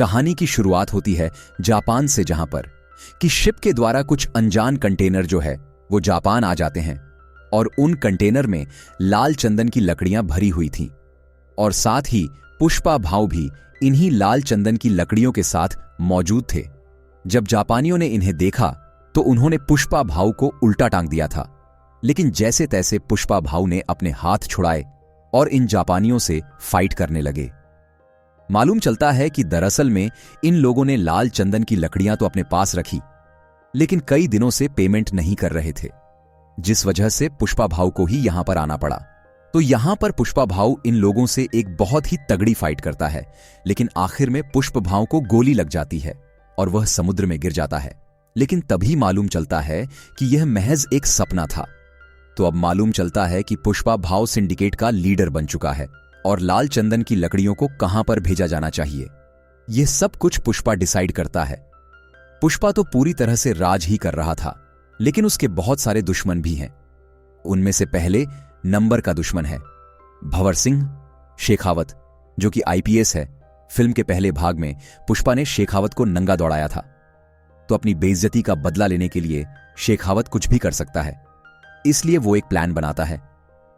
कहानी की शुरुआत होती है जापान से, जहां पर कि शिप के द्वारा कुछ अनजान कंटेनर जो है वो जापान आ जाते हैं और उन कंटेनर में लाल चंदन की लकड़ियां भरी हुई थीं और साथ ही पुष्पा भाऊ भी इन्हीं लाल चंदन की लकड़ियों के साथ मौजूद थे। जब जापानियों ने इन्हें देखा तो उन्होंने पुष्पा भाऊ को उल्टा टांग दिया था, लेकिन जैसे तैसे पुष्पा भाऊ ने अपने हाथ छुड़ाए और इन जापानियों से फाइट करने लगे। मालूम चलता है कि दरअसल में इन लोगों ने लाल चंदन की लकड़ियां तो अपने पास रखी, लेकिन कई दिनों से पेमेंट नहीं कर रहे थे, जिस वजह से पुष्पा भाऊ को ही यहां पर आना पड़ा। तो यहां पर पुष्पा भाऊ इन लोगों से एक बहुत ही तगड़ी फाइट करता है, लेकिन आखिर में पुष्प भाऊ को गोली लग जाती है और वह समुद्र में गिर जाता है। लेकिन तभी मालूम चलता है कि यह महज एक सपना था। तो अब मालूम चलता है कि पुष्पा भाऊ सिंडिकेट का लीडर बन चुका है और लाल चंदन की लकड़ियों को कहां पर भेजा जाना चाहिए, यह सब कुछ पुष्पा डिसाइड करता है। पुष्पा तो पूरी तरह से राज ही कर रहा था, लेकिन उसके बहुत सारे दुश्मन भी हैं। उनमें से पहले नंबर का दुश्मन है भंवर सिंह शेखावत, जो कि आईपीएस है। फिल्म के पहले भाग में पुष्पा ने शेखावत को नंगा दौड़ाया था, तो अपनी बेइज्जती का बदला लेने के लिए शेखावत कुछ भी कर सकता है, इसलिए वो एक प्लान बनाता है।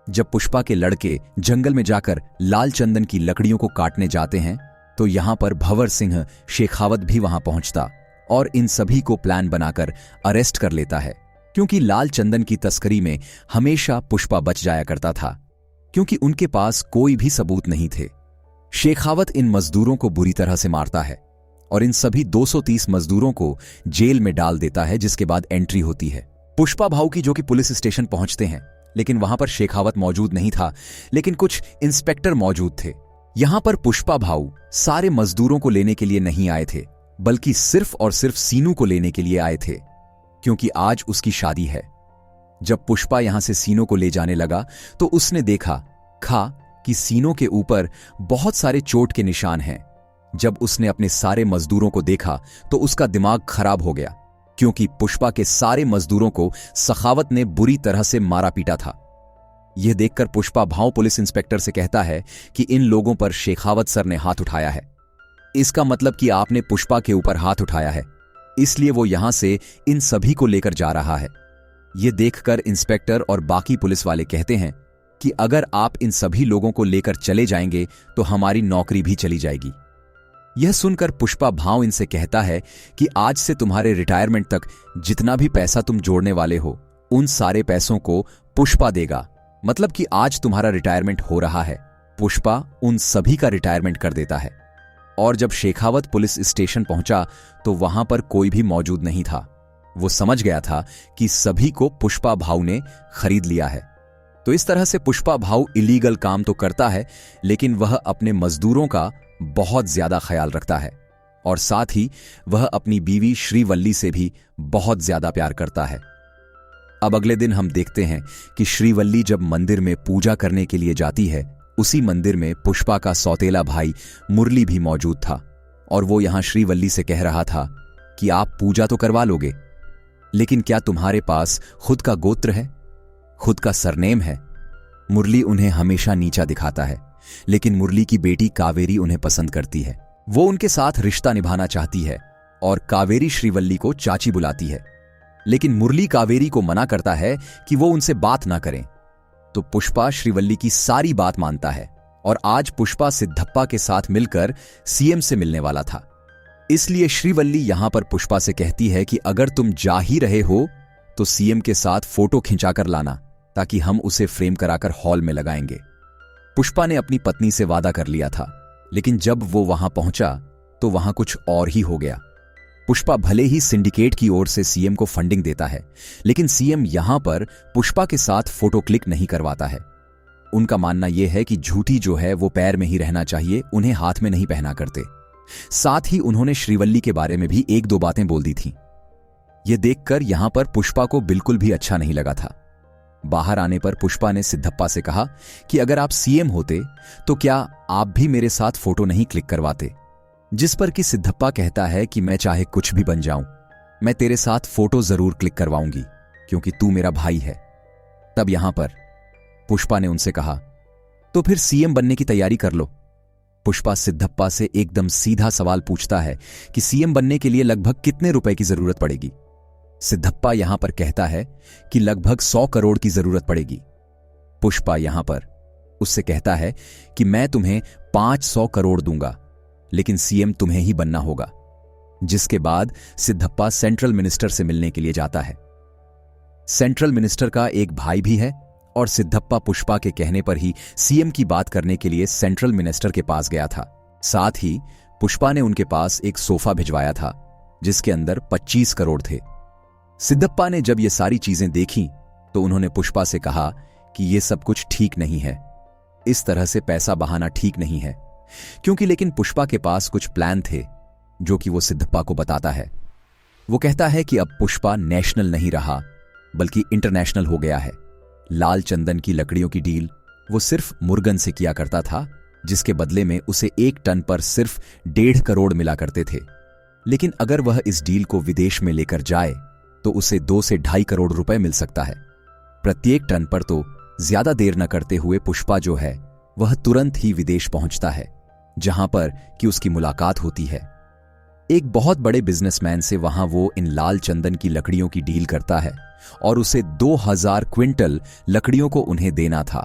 जब पुष्पा के लड़के जंगल में जाकर लाल चंदन की लकड़ियों को काटने जाते हैं तो यहां पर भंवर सिंह शेखावत भी वहां पहुंचता और इन सभी को प्लान बनाकर अरेस्ट कर लेता है, क्योंकि लाल चंदन की तस्करी में हमेशा पुष्पा बच जाया करता था, क्योंकि उनके पास कोई भी सबूत नहीं थे। शेखावत इन मजदूरों को बुरी तरह से मारता है और इन सभी 230 मजदूरों को जेल में डाल देता है, जिसके बाद एंट्री होती है पुष्पा भाऊ की, जो कि पुलिस स्टेशन पहुंचते हैं। लेकिन वहां पर शेखावत मौजूद नहीं था, लेकिन कुछ इंस्पेक्टर मौजूद थे। यहां पर पुष्पा भाऊ सारे मजदूरों को लेने के लिए नहीं आए थे, बल्कि सिर्फ और सिर्फ सीनू को लेने के लिए आए थे, क्योंकि आज उसकी शादी है। जब पुष्पा यहां से सीनू को ले जाने लगा तो उसने देखा कि सीनू के ऊपर बहुत सारे चोट के निशान हैं। जब उसने अपने सारे मजदूरों को देखा तो उसका दिमाग खराब हो गया, क्योंकि पुष्पा के सारे मजदूरों को सखावत ने बुरी तरह से मारा पीटा था। यह देखकर पुष्पा भाऊ पुलिस इंस्पेक्टर से कहता है कि इन लोगों पर शेखावत सर ने हाथ उठाया है, इसका मतलब कि आपने पुष्पा के ऊपर हाथ उठाया है, इसलिए वो यहां से इन सभी को लेकर जा रहा है। यह देखकर इंस्पेक्टर और बाकी पुलिस वाले कहते हैं कि अगर आप इन सभी लोगों को लेकर चले जाएंगे तो हमारी नौकरी भी चली जाएगी। यह सुनकर पुष्पा भाऊ इनसे कहता है कि आज से तुम्हारे रिटायरमेंट तक जितना भी पैसा तुम जोड़ने वाले हो, उन सारे पैसों को पुष्पा देगा, मतलब कि आज तुम्हारा रिटायरमेंट हो रहा है। पुष्पा उन सभी का रिटायरमेंट कर देता है। और जब शेखावत पुलिस स्टेशन पहुंचा तो वहां पर कोई भी मौजूद नहीं था। वो समझ गया था कि सभी को पुष्पा भाऊ ने खरीद लिया है। तो इस तरह से पुष्पा भाऊ इलीगल काम तो करता है, लेकिन वह अपने मजदूरों का बहुत ज्यादा ख्याल रखता है और साथ ही वह अपनी बीवी श्रीवल्ली से भी बहुत ज्यादा प्यार करता है। अब अगले दिन हम देखते हैं कि श्रीवल्ली जब मंदिर में पूजा करने के लिए जाती है, उसी मंदिर में पुष्पा का सौतेला भाई मुरली भी मौजूद था और वो यहां श्रीवल्ली से कह रहा था कि आप पूजा तो करवा लोगे, लेकिन क्या तुम्हारे पास खुद का गोत्र है, खुद का सरनेम है? मुरली उन्हें हमेशा नीचा दिखाता है, लेकिन मुरली की बेटी कावेरी उन्हें पसंद करती है। वो उनके साथ रिश्ता निभाना चाहती है और कावेरी श्रीवल्ली को चाची बुलाती है, लेकिन मुरली कावेरी को मना करता है कि वो उनसे बात ना करें। तो पुष्पा श्रीवल्ली की सारी बात मानता है और आज पुष्पा सिद्धप्पा के साथ मिलकर सीएम से मिलने वाला था। इसलिए श्रीवल्ली यहां पर पुष्पा से कहती है कि अगर तुम जा ही रहे हो तो सीएम के साथ फोटो खिंचाकर लाना, ताकि हम उसे फ्रेम कराकर हॉल में लगाएंगे। पुष्पा ने अपनी पत्नी से वादा कर लिया था, लेकिन जब वो वहां पहुंचा तो वहां कुछ और ही हो गया। पुष्पा भले ही सिंडिकेट की ओर से सीएम को फंडिंग देता है, लेकिन सीएम यहां पर पुष्पा के साथ फोटो क्लिक नहीं करवाता है। उनका मानना यह है कि झूठी जो है वो पैर में ही रहना चाहिए, उन्हें हाथ में नहीं पहना करते। साथ ही उन्होंने श्रीवल्ली के बारे में भी एक दो बातें बोल दी थीं। यह देखकर यहां पर पुष्पा को बिल्कुल भी अच्छा नहीं लगा था। बाहर आने पर पुष्पा ने सिद्धप्पा से कहा कि अगर आप सीएम होते तो क्या आप भी मेरे साथ फोटो नहीं क्लिक करवाते? जिस पर कि सिद्धप्पा कहता है कि मैं चाहे कुछ भी बन जाऊं, मैं तेरे साथ फोटो जरूर क्लिक करवाऊंगी, क्योंकि तू मेरा भाई है। तब यहां पर पुष्पा ने उनसे कहा, तो फिर सीएम बनने की तैयारी कर लो। पुष्पा सिद्धप्पा से एकदम सीधा सवाल पूछता है कि सीएम बनने के लिए लगभग कितने रुपए की जरूरत पड़ेगी। सिद्धप्पा यहां पर कहता है कि लगभग 100 करोड़ की जरूरत पड़ेगी। पुष्पा यहां पर उससे कहता है कि मैं तुम्हें 500 करोड़ दूंगा, लेकिन सीएम तुम्हें ही बनना होगा। जिसके बाद सिद्धप्पा सेंट्रल मिनिस्टर से मिलने के लिए जाता है। सेंट्रल मिनिस्टर का एक भाई भी है और सिद्धप्पा पुष्पा के कहने पर ही सीएम की बात करने के लिए सेंट्रल मिनिस्टर के पास गया था। साथ ही पुष्पा ने उनके पास एक सोफा भिजवाया था जिसके अंदर 25 करोड़ थे। सिद्धप्पा ने जब ये सारी चीजें देखी तो उन्होंने पुष्पा से कहा कि ये सब कुछ ठीक नहीं है, इस तरह से पैसा बहाना ठीक नहीं है। क्योंकि लेकिन पुष्पा के पास कुछ प्लान थे जो कि वो सिद्धप्पा को बताता है। वो कहता है कि अब पुष्पा नेशनल नहीं रहा बल्कि इंटरनेशनल हो गया है। लाल चंदन की लकड़ियों की डील वो सिर्फ मुर्गन से किया करता था, जिसके बदले में उसे 1 टन पर सिर्फ 1.5 करोड़ मिला करते थे। लेकिन अगर वह इस डील को विदेश में लेकर जाए तो उसे 2 से 2.5 करोड़ रुपए मिल सकता है प्रत्येक टन पर। तो ज्यादा देर न करते हुए पुष्पा जो है वह तुरंत ही विदेश पहुंचता है, जहां पर कि उसकी मुलाकात होती है एक बहुत बड़े बिजनेसमैन से। वहां वो इन लाल चंदन की लकड़ियों की डील करता है और उसे 2000 क्विंटल लकड़ियों को उन्हें देना था।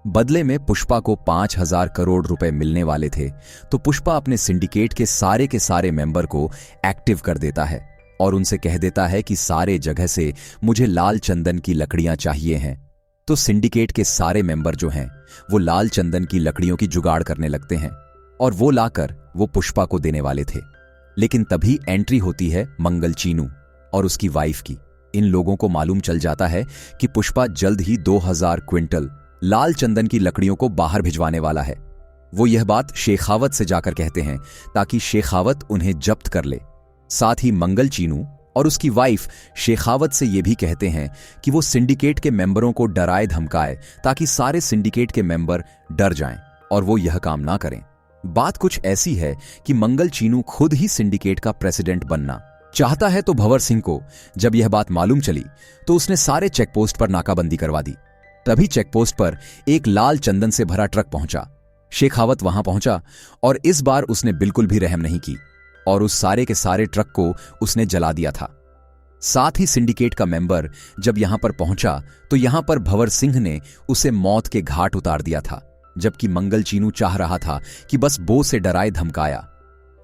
बदले में पुष्पा को 5000 करोड़ रुपए मिलने वाले थे। तो पुष्पा अपने सिंडिकेट के सारे मेंबर को एक्टिव कर देता है और उनसे कह देता है कि सारे जगह से मुझे लाल चंदन की लकड़ियां चाहिए हैं। तो सिंडिकेट के सारे मेंबर जो हैं वो लाल चंदन की लकड़ियों की जुगाड़ करने लगते हैं और वो लाकर वो पुष्पा को देने वाले थे। लेकिन तभी एंट्री होती है मंगल चीनू और उसकी वाइफ की। इन लोगों को मालूम चल जाता है कि पुष्पा जल्द ही 2000 क्विंटल लाल चंदन की लकड़ियों को बाहर भिजवाने वाला है। वो यह बात शेखावत से जाकर कहते हैं ताकि शेखावत उन्हें जब्त कर ले। साथ ही मंगल चीनू और उसकी वाइफ शेखावत से यह भी कहते हैं कि वो सिंडिकेट के मेंबरों को डराए धमकाए ताकि सारे सिंडिकेट के मेंबर डर जाएं और वो यह काम ना करें। बात कुछ ऐसी है कि मंगल चीनू खुद ही सिंडिकेट का प्रेसिडेंट बनना चाहता है। तो भंवर सिंह को जब यह बात मालूम चली तो उसने सारे चेकपोस्ट पर नाकाबंदी करवा दी। तभी चेकपोस्ट पर एक लाल चंदन से भरा ट्रक पहुंचा। शेखावत वहां पहुंचा और इस बार उसने बिल्कुल भी रहम नहीं की और उस सारे के सारे ट्रक को उसने जला दिया था। साथ ही सिंडिकेट का मेंबर जब यहां पर पहुंचा तो यहां पर भंवर सिंह ने उसे मौत के घाट उतार दिया था, जबकि मंगल चीनू चाह रहा था कि बस बो से डराए धमकाया।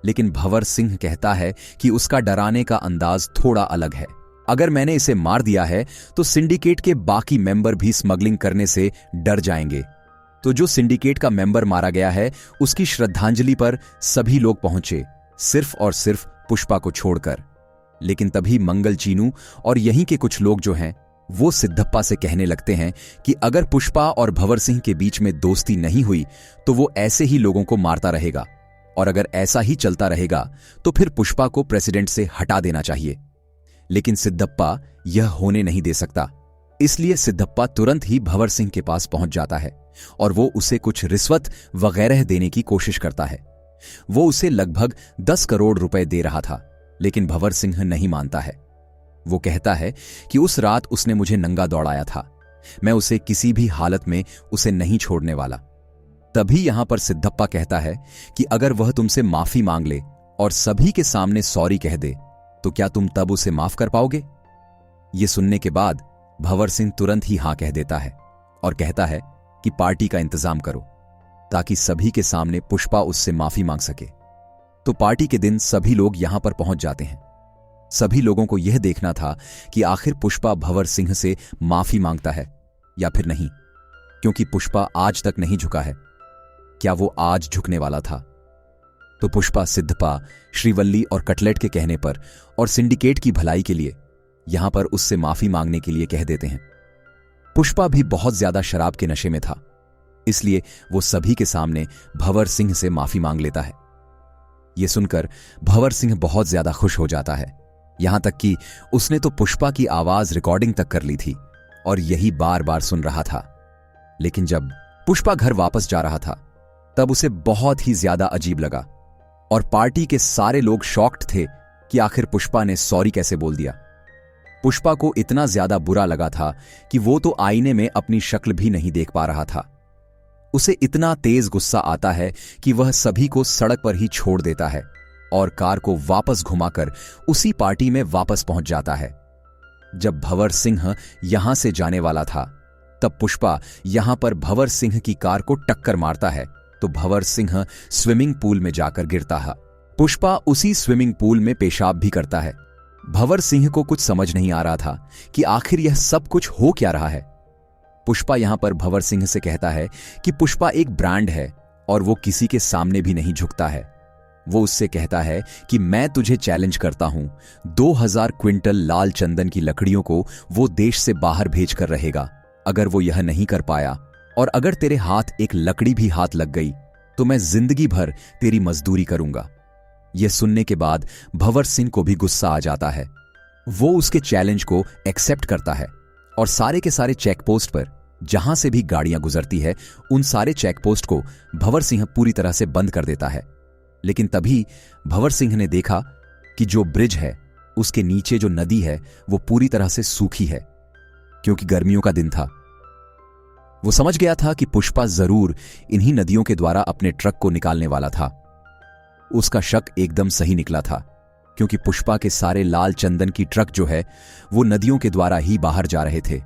लेकिन भंवर सिंह कहता है कि उसका डराने का अंदाज थोड़ा अलग है। अगर मैंने इसे मार दिया है तो सिंडिकेट के बाकी मेंबर भी स्मगलिंग करने से डर जाएंगे। तो जो सिंडिकेट का मेंबर मारा गया है उसकी श्रद्धांजलि पर सभी लोग पहुंचे, सिर्फ और सिर्फ पुष्पा को छोड़कर। लेकिन तभी मंगल चीनू और यहीं के कुछ लोग जो हैं वो सिद्धप्पा से कहने लगते हैं कि अगर पुष्पा और भंवर सिंह के बीच में दोस्ती नहीं हुई तो वो ऐसे ही लोगों को मारता रहेगा और अगर ऐसा ही चलता रहेगा तो फिर पुष्पा को प्रेसिडेंट से हटा देना चाहिए। लेकिन सिद्धप्पा यह होने नहीं दे सकता, इसलिए सिद्धप्पा तुरंत ही भंवर सिंह के पास पहुंच जाता है और वो उसे कुछ रिश्वत वगैरह देने की कोशिश करता है। वो उसे लगभग 10 करोड़ रुपए दे रहा था, लेकिन भंवर सिंह नहीं मानता है। वो कहता है कि उस रात उसने मुझे नंगा दौड़ाया था, मैं उसे किसी भी हालत में उसे नहीं छोड़ने वाला। तभी यहां पर सिद्धप्पा कहता है कि अगर वह तुमसे माफी मांग ले और सभी के सामने सॉरी कह दे तो क्या तुम तब उसे माफ कर पाओगे? यह सुनने के बाद भंवर सिंह तुरंत ही हां कह देता है और कहता है कि पार्टी का इंतजाम करो ताकि सभी के सामने पुष्पा उससे माफी मांग सके। तो पार्टी के दिन सभी लोग यहां पर पहुंच जाते हैं। सभी लोगों को यह देखना था कि आखिर पुष्पा भंवर सिंह से माफी मांगता है या फिर नहीं, क्योंकि पुष्पा आज तक नहीं झुका है। क्या वो आज झुकने वाला था? तो पुष्पा सिद्धप्पा, श्रीवल्ली और कटलेट के कहने पर और सिंडिकेट की भलाई के लिए यहां पर उससे माफी मांगने के लिए कह देते हैं। पुष्पा भी बहुत ज्यादा शराब के नशे में था, इसलिए वो सभी के सामने भंवर सिंह से माफी मांग लेता है। यह सुनकर भंवर सिंह बहुत ज्यादा खुश हो जाता है, यहां तक कि उसने तो पुष्पा की आवाज रिकॉर्डिंग तक कर ली थी और यही बार बार सुन रहा था। लेकिन जब पुष्पा घर वापस जा रहा था तब उसे बहुत ही ज्यादा अजीब लगा और पार्टी के सारे लोग शॉक्ड थे कि आखिर पुष्पा ने सॉरी कैसे बोल दिया। पुष्पा को इतना ज्यादा बुरा लगा था कि वो तो आईने में अपनी शक्ल भी नहीं देख पा रहा था। उसे इतना तेज गुस्सा आता है कि वह सभी को सड़क पर ही छोड़ देता है और कार को वापस घुमाकर उसी पार्टी में वापस पहुंच जाता है। जब भंवर सिंह यहां से जाने वाला था तब पुष्पा यहां पर भंवर सिंह की कार को टक्कर मारता है तो भंवर सिंह स्विमिंग पूल में जाकर गिरता है। पुष्पा उसी स्विमिंग पूल में पेशाब भी करता है। भंवर सिंह को कुछ समझ नहीं आ रहा था कि आखिर यह सब कुछ हो क्या रहा है। पुष्पा यहां पर भंवर सिंह से कहता है कि पुष्पा एक ब्रांड है और वो किसी के सामने भी नहीं झुकता है। वो उससे कहता है कि मैं तुझे चैलेंज करता हूं, 2000 क्विंटल लाल चंदन की लकड़ियों को वो देश से बाहर भेज कर रहेगा। अगर वो यह नहीं कर पाया और अगर तेरे हाथ एक लकड़ी भी हाथ लग गई तो मैं जिंदगी भर तेरी मजदूरी करूंगा। यह सुनने के बाद भंवर सिंह को भी गुस्सा आ जाता है। वो उसके चैलेंज को एक्सेप्ट करता है और सारे के सारे चेकपोस्ट पर जहां से भी गाड़ियां गुजरती है उन सारे चेकपोस्ट को भंवर सिंह पूरी तरह से बंद कर देता है। लेकिन तभी भंवर सिंह ने देखा कि जो ब्रिज है उसके नीचे जो नदी है वो पूरी तरह से सूखी है, क्योंकि गर्मियों का दिन था। वो समझ गया था कि पुष्पा जरूर इन्हीं नदियों के द्वारा अपने ट्रक को निकालने वाला था। उसका शक एकदम सही निकला था, क्योंकि पुष्पा के सारे लाल चंदन की ट्रक जो है वो नदियों के द्वारा ही बाहर जा रहे थे।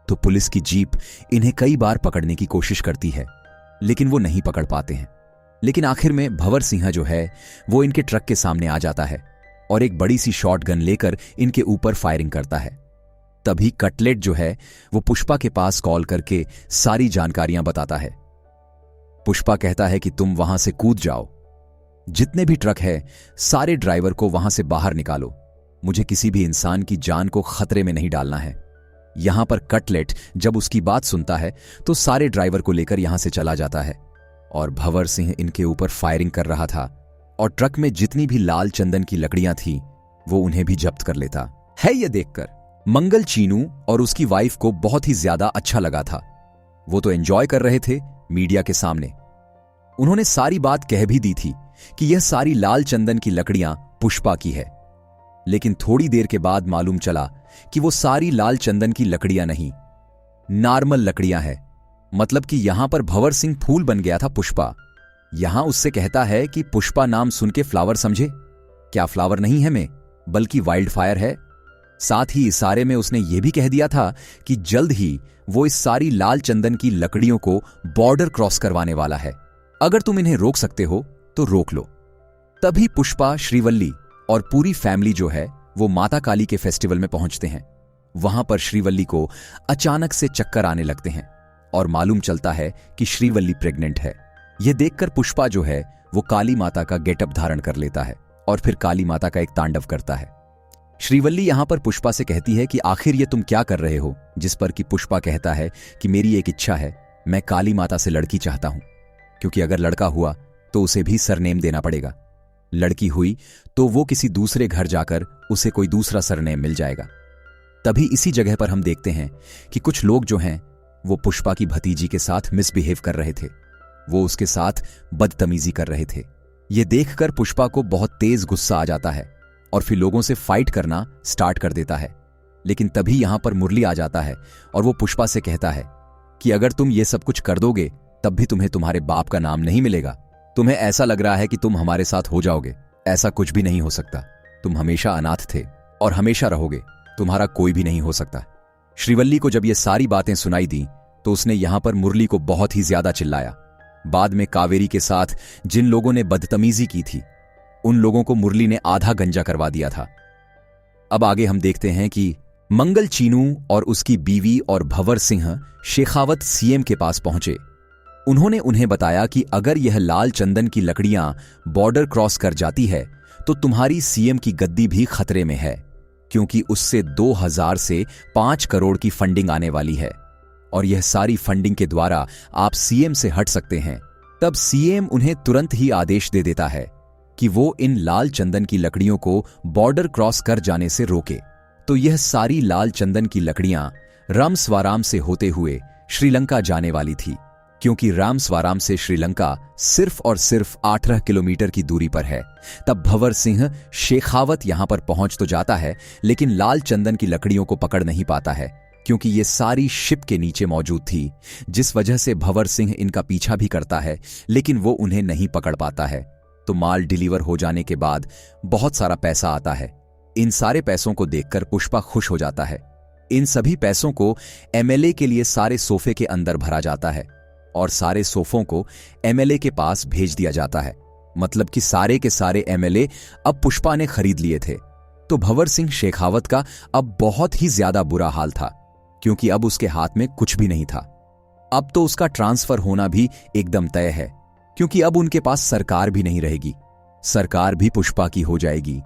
तो पुलिस की जीप इन्हें कई बार पकड़ने की कोशिश करती है, लेकिन वो नहीं पकड़ पाते हैं। लेकिन आखिर में भंवर सिंह जो है वो इनके ट्रक के सामने आ जाता है और एक बड़ी सी शॉटगन लेकर इनके ऊपर फायरिंग करता है। तभी कटलेट जो है वो पुष्पा के पास कॉल करके सारी जानकारियां बताता है। पुष्पा कहता है कि तुम वहां से कूद जाओ, जितने भी ट्रक है सारे ड्राइवर को वहां से बाहर निकालो, मुझे किसी भी इंसान की जान को खतरे में नहीं डालना है। यहां पर कटलेट जब उसकी बात सुनता है तो सारे ड्राइवर को लेकर यहां से चला जाता है और भंवर सिंह इनके ऊपर फायरिंग कर रहा था और ट्रक में जितनी भी लाल चंदन की लकड़ियां थी वो उन्हें भी जब्त कर लेता है। यह देखकर मंगल चीनू और उसकी वाइफ को बहुत ही ज्यादा अच्छा लगा था। वो तो एंजॉय कर रहे थे मीडिया के सामने। उन्होंने सारी बात कह भी दी थी कि यह सारी लाल चंदन की लकड़ियां पुष्पा की है। लेकिन थोड़ी देर के बाद मालूम चला कि वो सारी लाल चंदन की लकड़ियां नहीं, नॉर्मल लकड़ियां हैं। मतलब कि यहां पर भंवर सिंह फूल बन गया था पुष्पा। यहां उससे कहता है कि पुष्पा नाम सुन के फ्लावर समझे, क्या फ्लावर नहीं है मैं, बल्कि वाइल्ड फायर है। साथ ही इशारे में उसने यह भी कह दिया था कि जल्द ही वो इस सारी लाल चंदन की लकड़ियों को बॉर्डर क्रॉस करवाने वाला है। अगर तुम इन्हें रोक सकते हो तो रोक लो। तभी पुष्पा, श्रीवल्ली और पूरी फैमिली जो है वो माता काली के फेस्टिवल में पहुंचते हैं। वहां पर श्रीवल्ली को अचानक से चक्कर आने लगते हैं और मालूम चलता है कि श्रीवल्ली प्रेग्नेंट है। यह देखकर पुष्पा जो है वो काली माता का गेटअप धारण कर लेता है और फिर काली माता का एक तांडव करता है। श्रीवल्ली यहां पर पुष्पा से कहती है कि आखिर ये तुम क्या कर रहे हो, जिस पर कि पुष्पा कहता है कि मेरी एक इच्छा है, मैं काली माता से लड़की चाहता हूं, क्योंकि अगर लड़का हुआ तो उसे भी सरनेम देना पड़ेगा, लड़की हुई तो वो किसी दूसरे घर जाकर उसे कोई दूसरा सरनेम मिल जाएगा। तभी इसी जगह पर हम देखते हैं कि कुछ लोग जो हैं वो पुष्पा की भतीजी के साथ मिसबिहेव कर रहे थे, वो उसके साथ बदतमीजी कर रहे थे। ये देखकर पुष्पा को बहुत तेज गुस्सा आ जाता है और फिर लोगों से फाइट करना स्टार्ट कर देता है। लेकिन तभी यहां पर मुरली आ जाता है और वो पुष्पा से कहता है कि अगर तुम ये सब कुछ कर दोगे तब भी तुम्हें तुम्हारे बाप का नाम नहीं मिलेगा। तुम्हें ऐसा लग रहा है कि तुम हमारे साथ हो जाओगे, ऐसा कुछ भी नहीं हो सकता। तुम हमेशा अनाथ थे और हमेशा रहोगे, तुम्हारा कोई भी नहीं हो सकता। श्रीवल्ली को जब ये सारी बातें सुनाई दी तो उसने यहां पर मुरली को बहुत ही ज्यादा चिल्लाया। बाद में कावेरी के साथ जिन लोगों ने बदतमीजी की थी उन लोगों को मुरली ने आधा गंजा करवा दिया था। अब आगे हम देखते हैं कि मंगल चीनू और उसकी बीवी और भंवर सिंह शेखावत सीएम के पास पहुंचे। उन्होंने उन्हें बताया कि अगर यह लाल चंदन की लकड़ियां बॉर्डर क्रॉस कर जाती है तो तुम्हारी सीएम की गद्दी भी खतरे में है, क्योंकि उससे 2000 से 5 करोड़ की फंडिंग आने वाली है और यह सारी फंडिंग के द्वारा आप सीएम से हट सकते हैं। तब सीएम उन्हें तुरंत ही आदेश दे देता है कि वो इन लाल चंदन की लकड़ियों को बॉर्डर क्रॉस कर जाने से रोके। तो यह सारी लाल चंदन की लकड़ियां रामस्वाराम से होते हुए श्रीलंका जाने वाली थी, क्योंकि रामस्वाराम से श्रीलंका सिर्फ और सिर्फ 18 किलोमीटर की दूरी पर है। तब भंवर सिंह शेखावत यहां पर पहुंच तो जाता है, लेकिन लाल चंदन की लकड़ियों को पकड़ नहीं पाता है क्योंकि ये सारी शिप के नीचे मौजूद थी, जिस वजह से भंवर सिंह इनका पीछा भी करता है, लेकिन वो उन्हें नहीं पकड़ पाता है। तो माल डिलीवर हो जाने के बाद बहुत सारा पैसा आता है। इन सारे पैसों को देखकर पुष्पा खुश हो जाता है। इन सभी पैसों को एमएलए के लिए सारे सोफे के अंदर भरा जाता है और सारे सोफों को एमएलए के पास भेज दिया जाता है। मतलब कि सारे के सारे एमएलए अब पुष्पा ने खरीद लिए थे। तो भंवर सिंह शेखावत का अब बहुत ही ज्यादा बुरा हाल था, क्योंकि अब उसके हाथ में कुछ भी नहीं था। अब तो उसका ट्रांसफर होना भी एकदम तय है, क्योंकि अब उनके पास सरकार भी नहीं रहेगी, सरकार भी पुष्पा की हो जाएगी।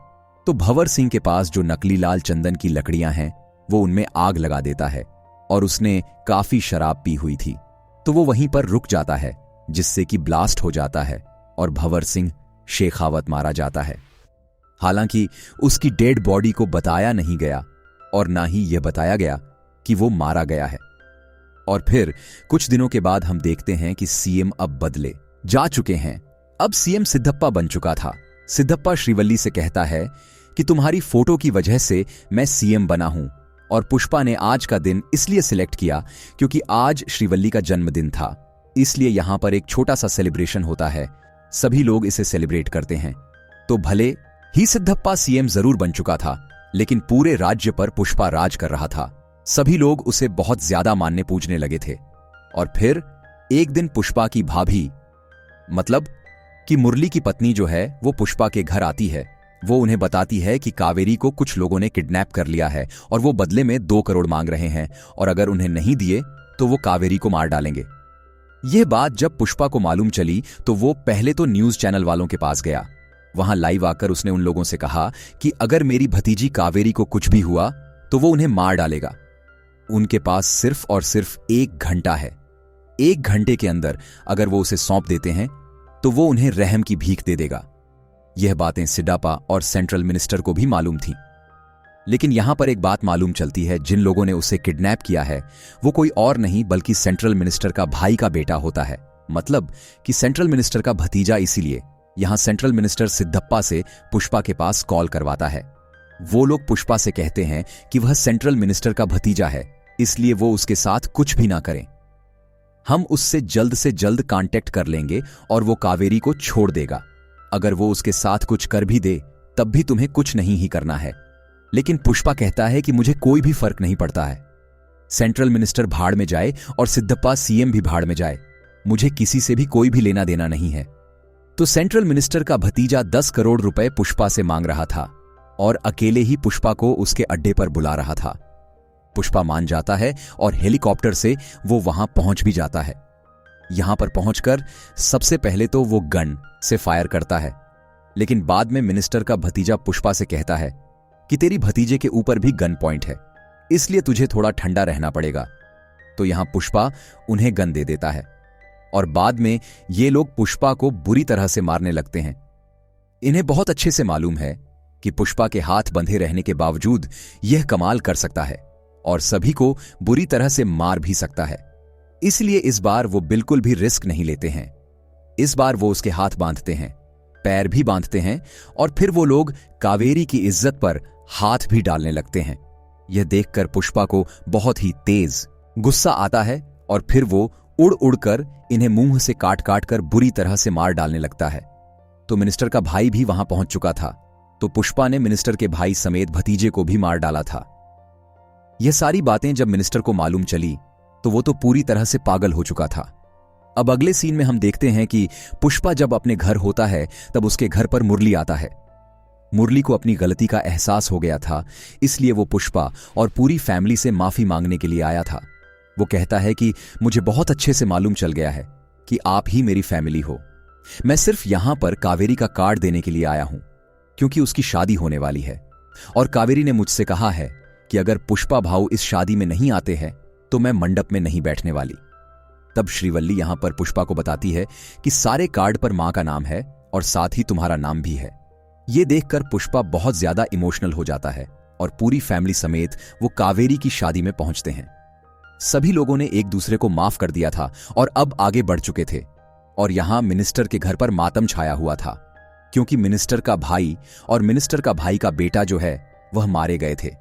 तो भंवर सिंह के पास जो नकली लाल चंदन की लकड़ियां हैं, वो उनमें आग लगा देता है और उसने काफी शराब पी हुई थी, तो वो वहीं पर रुक जाता है, जिससे कि ब्लास्ट हो जाता है और भंवर सिंह शेखावत मारा जाता है। हालांकि उसकी डेड बॉडी को बताया नहीं गया और ना ही यह बताया गया कि वो मारा गया है। और फिर कुछ दिनों के बाद हम देखते हैं कि सीएम अब बदले जा चुके हैं। अब सीएम सिद्धप्पा बन चुका था। सिद्धप्पा श्रीवल्ली से कहता है कि तुम्हारी फोटो की वजह से मैं सीएम बना हूं, और पुष्पा ने आज का दिन इसलिए सिलेक्ट किया क्योंकि आज श्रीवल्ली का जन्मदिन था, इसलिए यहां पर एक छोटा सा सेलिब्रेशन होता है। सभी लोग इसे सेलिब्रेट करते हैं। तो भले ही सिद्धप्पा सीएम जरूर बन चुका था, लेकिन पूरे राज्य पर पुष्पा राज कर रहा था। सभी लोग उसे बहुत ज्यादा मानने पूजने लगे थे। और फिर एक दिन पुष्पा की भाभी, मतलब कि मुरली की पत्नी जो है, वो पुष्पा के घर आती है। वो उन्हें बताती है कि कावेरी को कुछ लोगों ने किडनैप कर लिया है और वो बदले में 2 करोड़ मांग रहे हैं, और अगर उन्हें नहीं दिए तो वो कावेरी को मार डालेंगे। यह बात जब पुष्पा को मालूम चली तो वो पहले तो न्यूज चैनल वालों के पास गया। वहां लाइव आकर उसने उन लोगों से कहा कि अगर मेरी भतीजी कावेरी को कुछ भी हुआ तो वो उन्हें मार डालेगा। उनके पास सिर्फ और सिर्फ 1 घंटा है। 1 घंटे के अंदर अगर वो उसे सौंप देते हैं तो वो उन्हें रहम की भीख दे देगा। यह बातें सिडापा और सेंट्रल मिनिस्टर को भी मालूम थी। लेकिन यहां पर एक बात मालूम चलती है, जिन लोगों ने उसे किडनैप किया है वो कोई और नहीं बल्कि सेंट्रल मिनिस्टर का भाई का बेटा होता है। मतलब कि सेंट्रल मिनिस्टर का भतीजा। इसीलिए यहां सेंट्रल मिनिस्टर सिद्धप्पा से पुष्पा के पास कॉल करवाता है। वो लोग पुष्पा से कहते हैं कि वह सेंट्रल मिनिस्टर का भतीजा है, इसलिए वो उसके साथ कुछ भी ना करें। हम उससे जल्द कांटेक्ट कर लेंगे और वो कावेरी को छोड़ देगा। अगर वो उसके साथ कुछ कर भी दे तब भी तुम्हें कुछ नहीं ही करना है। लेकिन पुष्पा कहता है कि मुझे कोई भी फर्क नहीं पड़ता है। सेंट्रल मिनिस्टर भाड़ में जाए और सिद्धप्पा सीएम भी भाड़ में जाए, मुझे किसी से भी कोई भी लेना देना नहीं है। तो सेंट्रल मिनिस्टर का भतीजा 10 करोड़ रुपए पुष्पा से मांग रहा था और अकेले ही पुष्पा को उसके अड्डे पर बुला रहा था। पुष्पा मान जाता है और हेलीकॉप्टर से वो वहां पहुंच भी जाता है। यहां पर पहुंचकर सबसे पहले तो वो गन से फायर करता है, लेकिन बाद में मिनिस्टर का भतीजा पुष्पा से कहता है कि तेरी भतीजे के ऊपर भी गन पॉइंट है, इसलिए तुझे थोड़ा ठंडा रहना पड़ेगा। तो यहां पुष्पा उन्हें गन दे देता है और बाद में ये लोग पुष्पा को बुरी तरह से मारने लगते हैं। इन्हें बहुत अच्छे से मालूम है कि पुष्पा के हाथ बंधे रहने के बावजूद यह कमाल कर सकता है और सभी को बुरी तरह से मार भी सकता है। इसलिए इस बार वो बिल्कुल भी रिस्क नहीं लेते हैं। इस बार वो उसके हाथ बांधते हैं, पैर भी बांधते हैं और फिर वो लोग कावेरी की इज्जत पर हाथ भी डालने लगते हैं। यह देखकर पुष्पा को बहुत ही तेज गुस्सा आता है और फिर वो उड़ उड़कर इन्हें मुंह से काट काट कर बुरी तरह से मार डालने लगता है। तो मिनिस्टर का भाई भी वहां पहुंच चुका था, तो पुष्पा ने मिनिस्टर के भाई समेत भतीजे को भी मार डाला था। यह सारी बातें जब मिनिस्टर को मालूम चली तो वो तो पूरी तरह से पागल हो चुका था। अब अगले सीन में हम देखते हैं कि पुष्पा जब अपने घर होता है तब उसके घर पर मुरली आता है। मुरली को अपनी गलती का एहसास हो गया था, इसलिए वो पुष्पा और पूरी फैमिली से माफी मांगने के लिए आया था। वो कहता है कि मुझे बहुत अच्छे से मालूम चल गया है कि आप ही मेरी फैमिली हो। मैं सिर्फ यहां पर कावेरी का कार्ड देने के लिए आया हूं, क्योंकि उसकी शादी होने वाली है और कावेरी ने मुझसे कहा है कि अगर पुष्पा भाऊ इस शादी में नहीं आते हैं तो मैं मंडप में नहीं बैठने वाली। तब श्रीवल्ली यहां पर पुष्पा को बताती है कि सारे कार्ड पर मां का नाम है और साथ ही तुम्हारा नाम भी है। यह देखकर पुष्पा बहुत ज्यादा इमोशनल हो जाता है और पूरी फैमिली समेत वो कावेरी की शादी में पहुंचते हैं। सभी लोगों ने एक दूसरे को माफ कर दिया था और अब आगे बढ़ चुके थे और यहां मिनिस्टर के घर पर मातम छाया हुआ था, क्योंकि मिनिस्टर का भाई और मिनिस्टर का भाई का बेटा जो है वह मारे गए थे।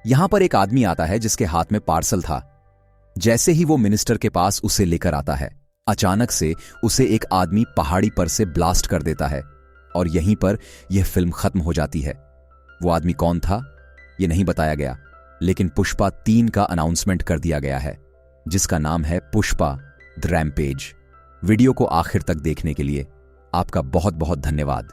यहां पर एक आदमी आता है जिसके हाथ में पार्सल था। जैसे ही वो मिनिस्टर के पास उसे लेकर आता है, अचानक से उसे एक आदमी पहाड़ी पर से ब्लास्ट कर देता है और यहीं पर यह फिल्म खत्म हो जाती है। वो आदमी कौन था यह नहीं बताया गया, लेकिन पुष्पा 3 का अनाउंसमेंट कर दिया गया है, जिसका नाम है पुष्पा द रैम्पेज। वीडियो को आखिर तक देखने के लिए आपका बहुत बहुत धन्यवाद।